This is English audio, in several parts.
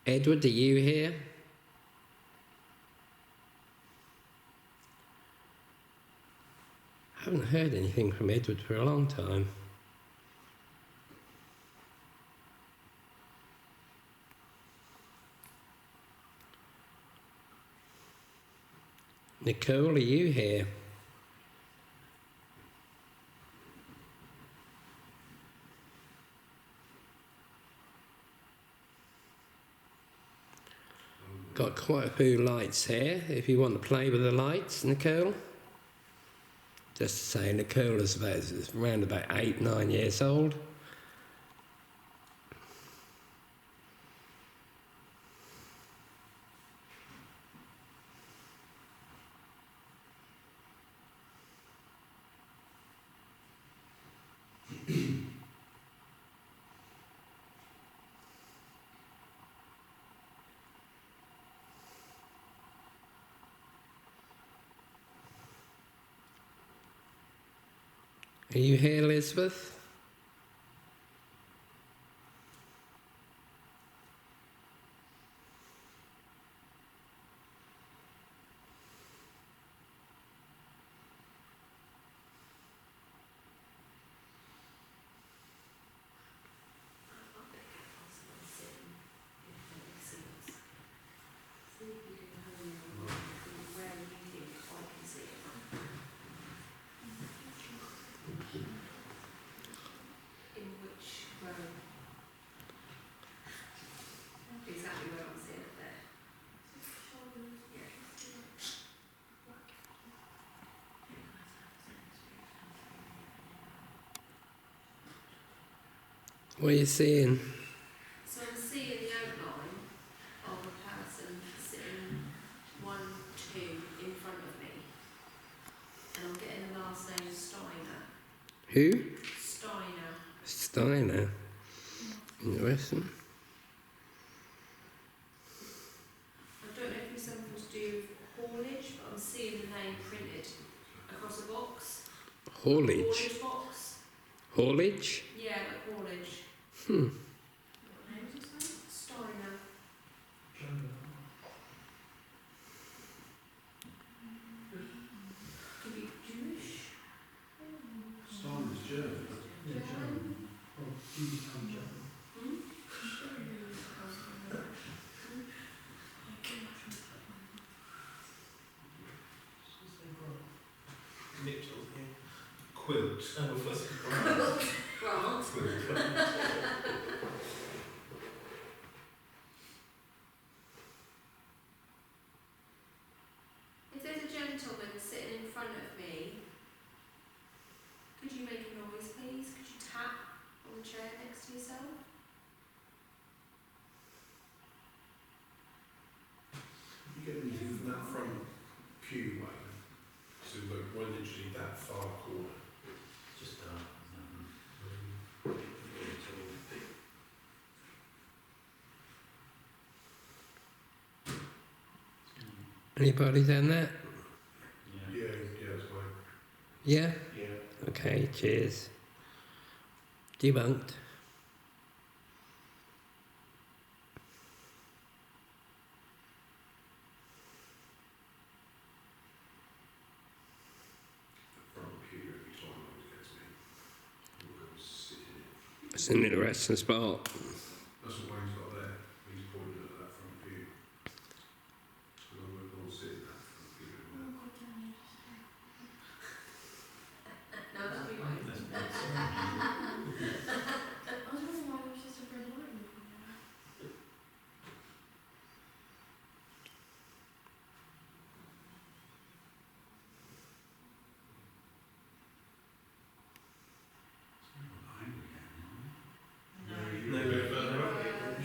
Edward, are you here? I haven't heard anything from Edward for a long time. Nicole, are you here? Got quite a few lights here, if you want to play with the lights, Nicole. Just to say, Nicole is around about 8, 9 years old. Are you here, Elizabeth? Exactly where I'm seeing it there. What are you seeing? So I'm seeing the outline of a person sitting 1, 2 in front of me. And I'm getting the last name Steiner. Who? Steiner. Steiner. Interesting. I don't know if it's something to do with haulage, but I'm seeing the name printed across a box. Haulage. Haulage box. Haulage? Yeah, like haulage. Hmm. What name is his name? Steiner. Could be Jewish. Steiner's German. German. Oh, he's from German. Mitchell, yeah. Quilt. Grant. If there's a gentleman sitting in front of me, could you make a noise, please? Could you tap on the chair next to yourself? You get anything from that front pew way? So look, we're literally that far corner. Just Anybody done that? Yeah, That's fine. Yeah? yeah. Okay, cheers. Debunked. Front pew every time always gets me. Look, I'm sitting in it. It's an interesting spot. That's what Wayne's got there. He's pointing at that front pew. So we're all sitting in that front pew. No, that'd be right.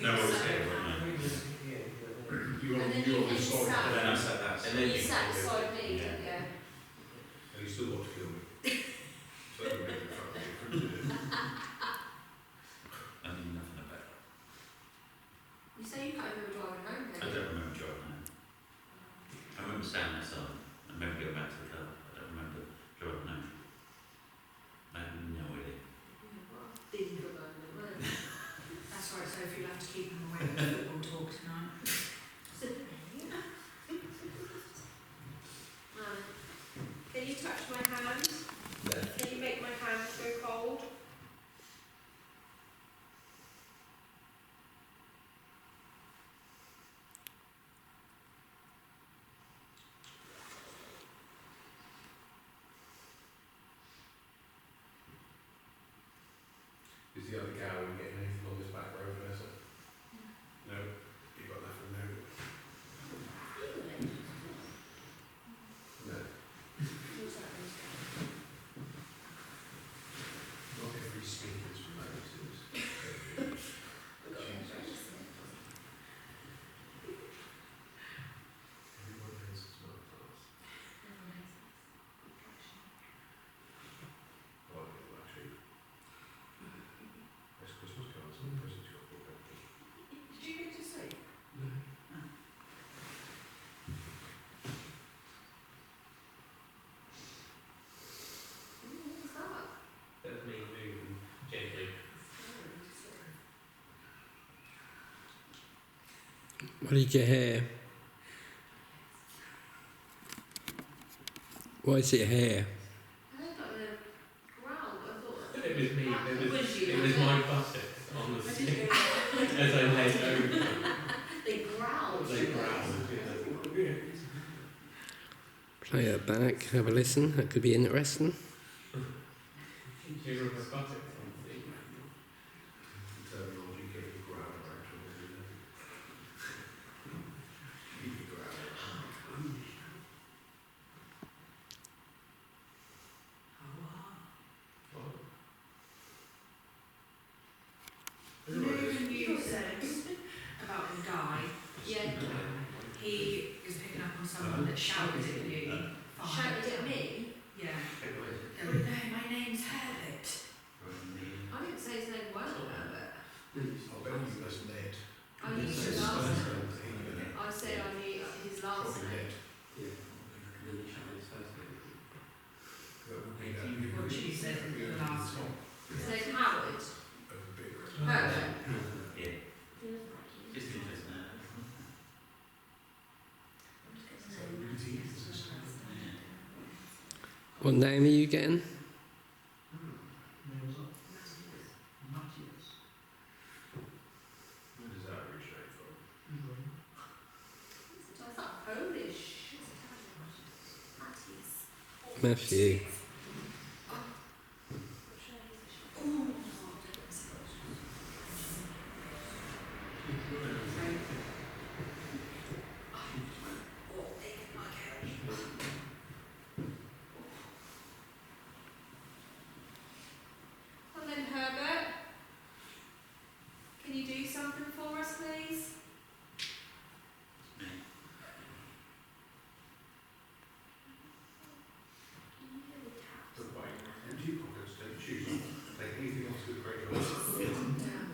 No one's here, You're on this side. and then I said that. And then you sat beside me, yeah. And he's still got to kill me. So that would make a fucking difference, isn't it? I knew nothing about it. You say you can't remember driving home, I don't you? don't remember driving home. I remember standing outside. I remember going back to the car. I don't remember driving home. I have no idea. Didn't feel bad, no. That's right, so if you'll have to keep them away from football talk tonight. What did you hear? What is it here? I heard like a growl, but I thought It was me. It was you. It was my buttock on the I didn't seat hear that. as I laid over. They growled. They growled. Yeah. Play that back, have a listen, that could be interesting. You were my buttock on the seat. Terminology getting ground actually, isn't it? Keep it ground. You know when you said about the guy, Yeah. he was picking up on someone that shouted at you. Shouted at me. Yeah. Going, no, my name's Herbert. I didn't say his name well, Herbert. I'll bet you that's Ned. I knew his last name. I said I knew his last Probably name. Ned. What she said in the last one. His name's Howard. A bit. Herbert. Yeah. Just interesting. So routine is What name are you getting? Where does that originate from? Is that Polish? Matthew. And then Herbert, can you do something for us, please? Empty pockets, don't choose. Take anything else with great job.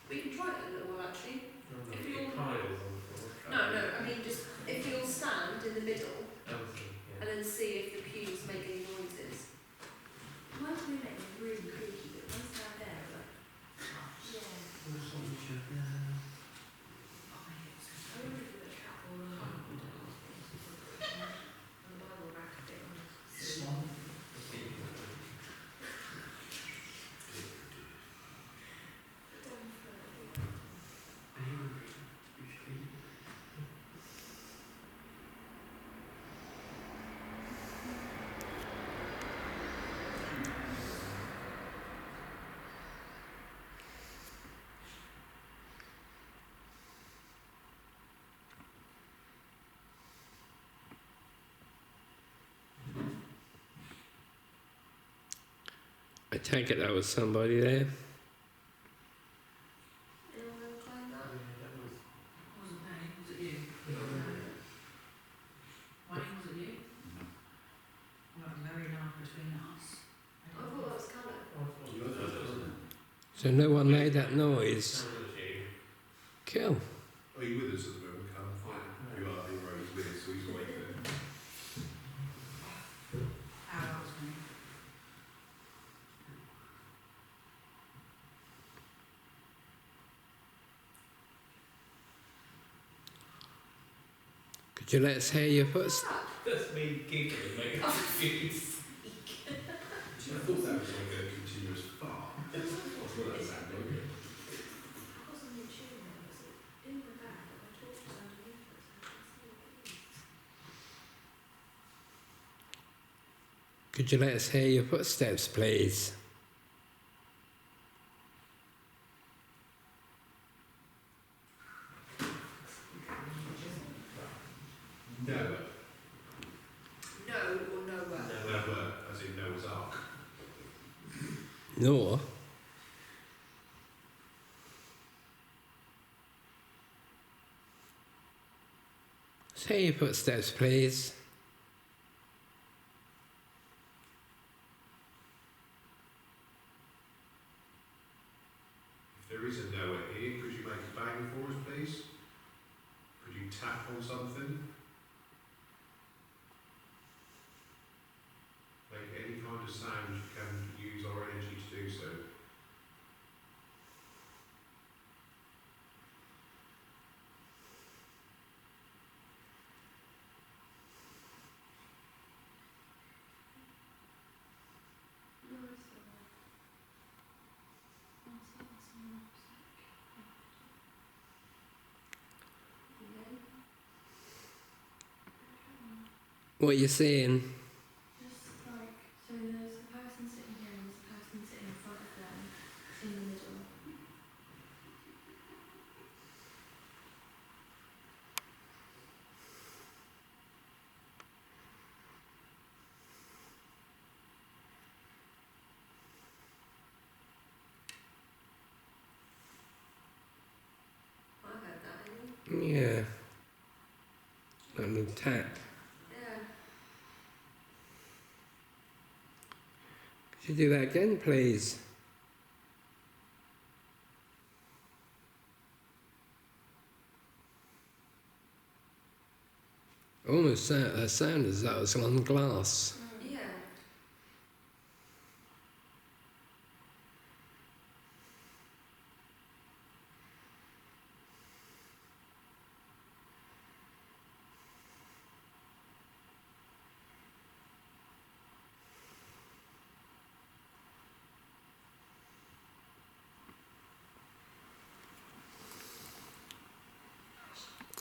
We can try it a little while actually. If you're- Piles on the floor. No, I mean just if you'll stand in the middle Elsie, and then see if the pews make any noises. Mine's going to make me really creaky, but mine's down there, but yeah. I wonder if the cat or the Bible rack a bit on the ceiling. I take it that was somebody there. Anyone want to climb that? Wasn't me, was it you? Wayne, was it you? Well, that was very loud between us. I thought that was Callum. So no one made that noise. Cool. Are you with us at the moment, Callum? You are, you're right, he's with us, so he's awake there. That was me. Could you let us hear your footsteps? That's me giggling, make a excuse. I thought that was like a continuous fart. That's what that sounded like. I wasn't in tune then, was it? In the back, but my torch was underneath it, so I couldn't see what it is. Could you let us hear your footsteps, please? Noah. No or nowhere? Noah, as in Noah's Ark. Nor. Let's hear your footsteps, please. If there is a Noah here, could you make a bang for us, please? Could you tap on something? Make kind of sounds you can use our energy to do so. No, it's alright. I'll see what's in the rucksack. Okay. What are you seeing? Just like, so there's a person sitting here and there's a person sitting in front of them in the middle. I heard that, any? Yeah. That little tap. Yeah. Could you do that again, please? Almost sound as though it was on glass. Yeah.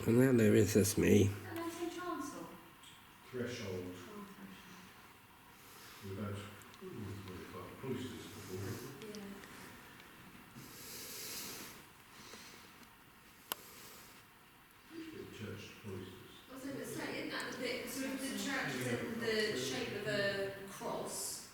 And now there is just me. And then say chancel. Threshold. We've had cloisters before. Yeah. Church cloisters. I was going to say, isn't that the bit, so if the church is in the shape of a cross,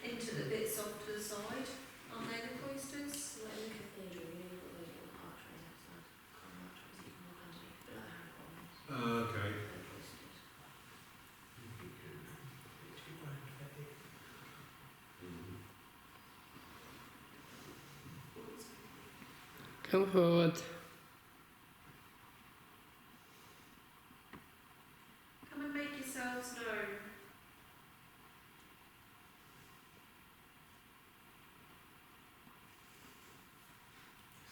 into the bits off to the side, aren't they the cloisters? Like in the cathedral, you know, you've got those little archways outside. Can't archways you can walk underneath, but like Harry Potter. Okay. They're cloisters. Come forward. Come and make yourselves known.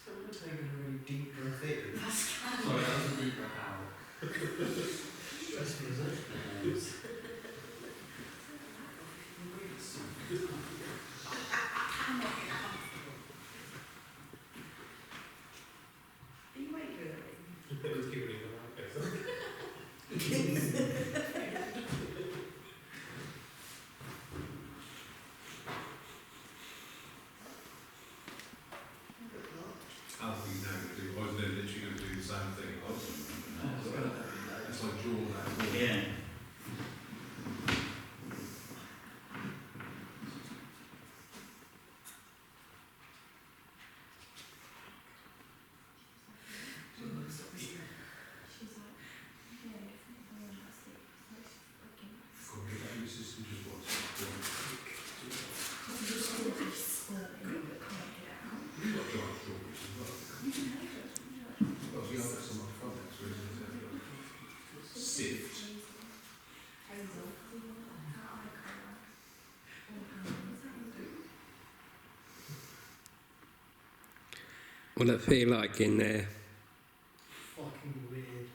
Someone taking a really deep breath in. Pascal. Sorry, that was a deep breath out. Stressful, isn't it? Are you wait for It was giving you the right bit. Alfie's now going to do, I was then literally going to do the same thing. It's like draw that. Yeah. She's like, yeah, fantastic. So it's fucking Got to get that in the system just once. You've got giant strawberries as well. Well, see, I've got some up front next week, isn't it? Sift. What it feel like in there? Fucking weird.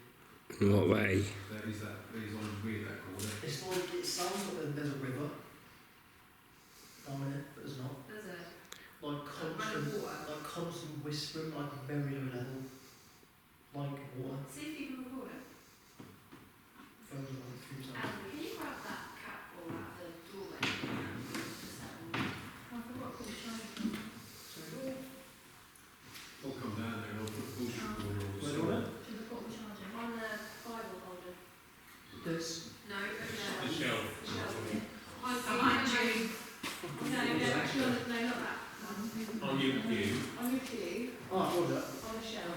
In what way? That is on weird that corner. It's like, it sounds like there's a river down it, but there's not. There's a Like constant whispering, like very low level. Like water. see if you can record it. Phones are like 3 times. Can you grab that cat ball out of the doorway? Just that one. I forgot to put the charger on. I'll come down there and I'll put the bullshit corner on the Where do side. Should have got the charger on the Bible holder. This. No, over there. The shelf. The shelf. Behind you. No, actually, no, not that one. On your pew. On your pew, Oh, what is that? on the shelf.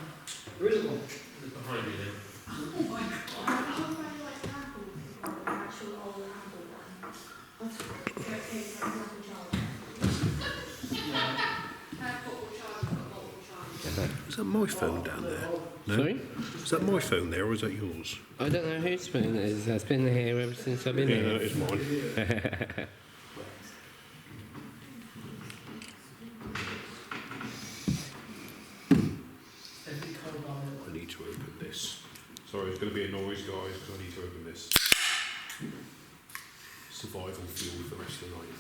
There isn't one. It's behind you then. Oh my god. Which one found you like the Apple? The actual old Apple one. What? Where it came from the Apple charger. Yeah. Her portable charger got multiple chargers. Is that my phone down there? No? Sorry? Is that my phone there or is that yours? I don't know whose phone it is. That's been here ever since I've been Yeah, here. that is mine. to open this. Sorry, it's going to be a noise, guys, because I need to open this. Survival fuel for the rest of the night.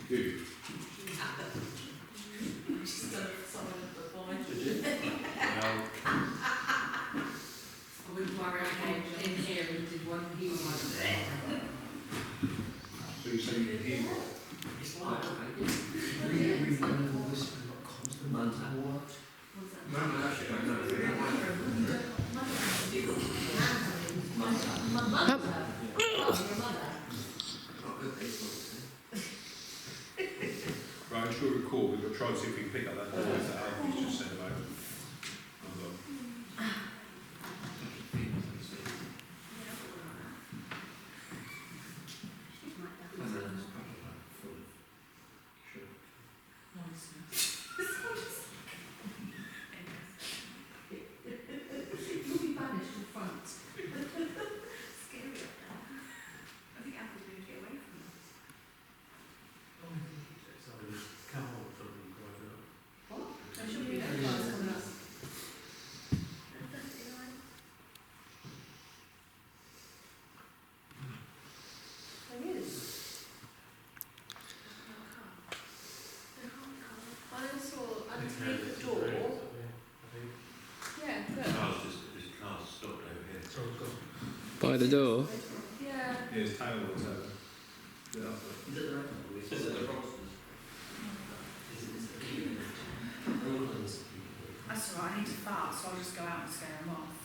Who? She's done it for someone behind. Well, I wouldn't worry, I came in here and did one, he was like, bleh. So you say you can hear it? It's like really, really low level whispering, like constant water. No, actually, I know. right, I'm sure we'll call. We've got to try and see if we can pick up that noise that Alfie's just said about. Hold on. You'll be banished to front. Scary up there. I think Apple's going to get away from us. What? There should be no cars coming up. There is. I saw underneath the door. Yeah, look. This car's stopped over here. By the door. Yeah. Yeah, his tail was over. Yeah. Is it the Roxton's? That's all right, I need to fart, so I'll just go out and scare them off.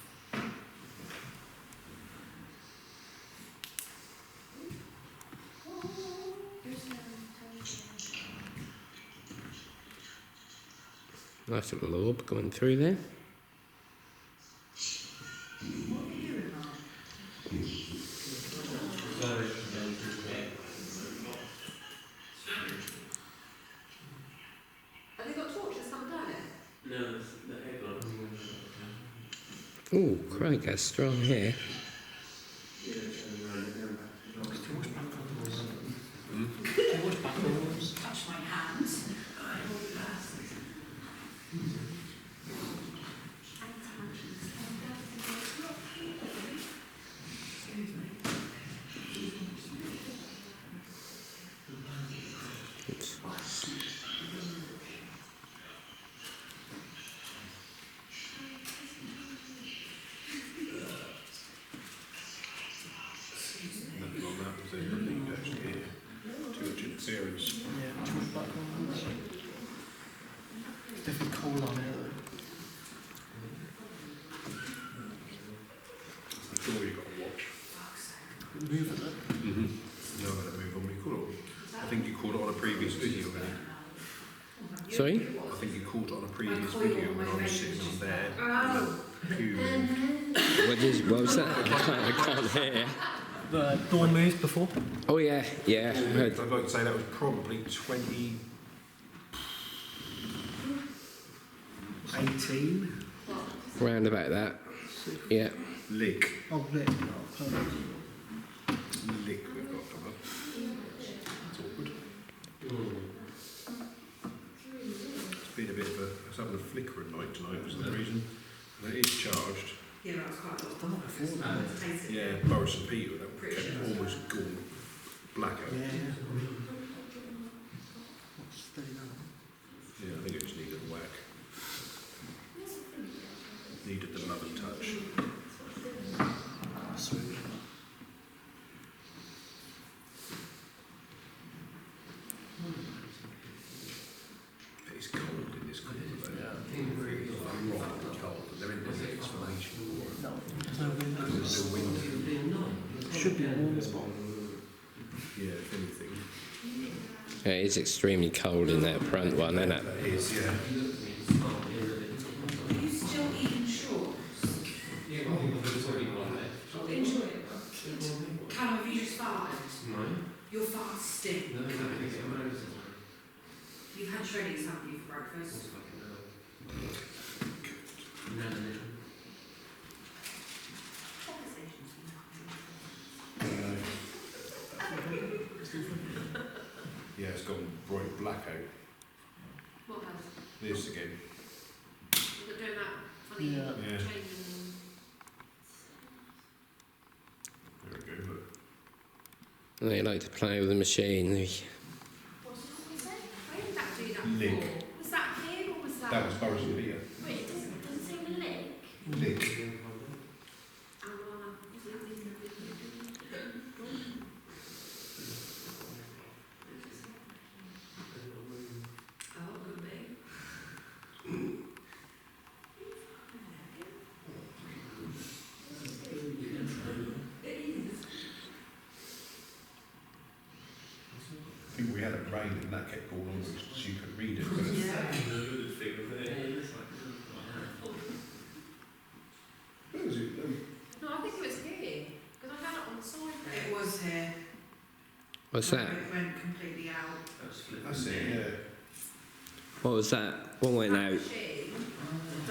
Nice little orb going through there. What are you hearing, Mark? Have they got torches coming down it? No, the headlight. Oh, Craig has strong hair. Touch my hands. Oops. Nothing on that, was there? Nothing you actually hear. Too much interference. Yeah, too much background noise. It's definitely cold on here though. The door you've got to watch. Move it though. Mm-hmm. No, I'm going to move on. We caught it. I think you caught it on a previous video, really. Sorry? I think you caught it on a previous video when I was sitting on there. Oh. Pew moved. What was that? I can't hear. The door moved before. Oh yeah, yeah. I heard. I'd like to say that was probably 2018. 18. Round about that. Yeah. Lick. Oh, lit. Oh, perfect. Lick we've got coming up. That's awkward. It's been a bit of a... I was having a flicker at night tonight for some reason. And it is charged. Yeah, that was quite a lot. Done that before. Taste it. Yeah, Boris and Peter, that kept almost gone blackout. Yeah. What's steady now? Yeah, I think it just needed a whack. Needed the love and touch. Sweet. It's cold in this corner though. It's rock and cold, but there isn't any explanation for it. No, there's no wind. There's no wind. Should be a warm spot. Yeah, if anything. Yeah, it is extremely cold in that front one, isn't it? It is, yeah. Are you still eating shorts? Enjoy it. Callum, have you just farted? No. You're fasting. No, You've had shreddies, haven't you, for breakfast? Yeah, it's gone bright blackout. This again. You're doing that funny Yeah. Yeah. changing. There we go, look. They like to play with the machine. What's it we said? Where did that do that Lick. before? Was that here or was that? That was Boris and Leah. Wait, it doesn't say the leg. Lick. Oh, could be. I think we had it rain and that kept going on, so you could read it. But where was it? No, I think it was here because I had it on the side there. It was here. What's that? It went completely out. That's it, yeah. What was that? What went out? Shit.